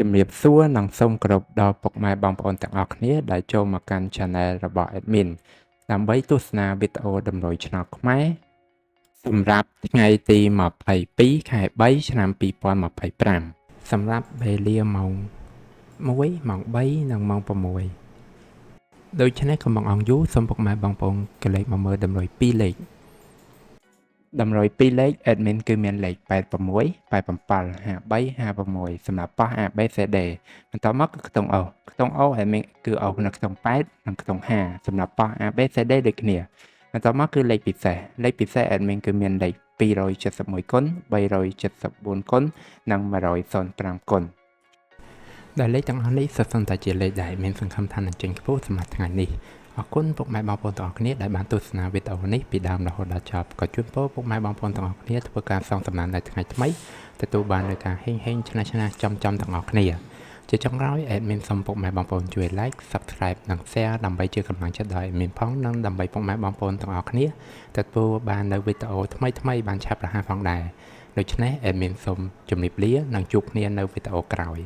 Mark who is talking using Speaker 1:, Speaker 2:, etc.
Speaker 1: ជំរាបសួរនិងសូមគោរពដល់ពុកម៉ែបងប្អូនទាំងអស់គ្នាដែលចូលមកកាន់ Channel របស់ Admin ដើម្បីទស្សនាវីដេអូតម្រុយឆ្នោតខ្មែរសម្រាប់ថ្ងៃទី22ខែ3ឆ្នាំ2025សម្រាប់វេលាម៉ោង1ម៉ោង3និងម៉ោង6ដូច្នេះកុំបង្អង់យូរសូមពុកម៉ែបងប្អូនកលេចមកមើលតម្រុយ2លេខតម្រុយ2លេខ Admin គឺមានលេខ86 87 53 56សម្រាប់ប៉ះ ABCD បន្តមកគឺខ្ទង់ O ខ្ទង់ O Admin គឺ O នៅក្នុង8និងខ្ទង់50សម្រាប់ប៉ះ ABCD ដូចគ្នាបន្តមកគឺលេខពិសេស Admin គឺមានលេខ271គុណ374គុណនិង105គុណដែលលេខទាំងអស់នេះសុទ្ធសឹងតែជាលេខដែលមានសង្ឃឹមថានឹងចេញខ្ពស់សម្រាប់ថ្ងៃនេះអរគុណពុកម៉ែបងប្អូនទាំងអស់គ្នាដែលបានទស្សនាវីដេអូនេះពីដើមរហូតដល់ចប់ក៏ជូនពរពុកម៉ែបងប្អូនទាំងអស់គ្នាធ្វើការសងសំណាននៅថ្ងៃថ្មីទទួលបាននូវការហេងឆ្នះចំទាំងអស់គ្នាជាចុងក្រោយ Admin សូមពុកម៉ែបងប្អូនជួយ Like Subscribe និង Share ដើម្បីជាកម្លាំងចិត្តដល់ Admin ផងនិងដើម្បីពុកម៉ែបងប្អូនទាំងអស់គ្នាទទួលបាននូវវីដេអូថ្មីបានឆាប់រហ័សផងដែរដូច្នេះ Admin សូមជម្រាបលានិងជួបគ្នានៅវីដេអូក្រោយ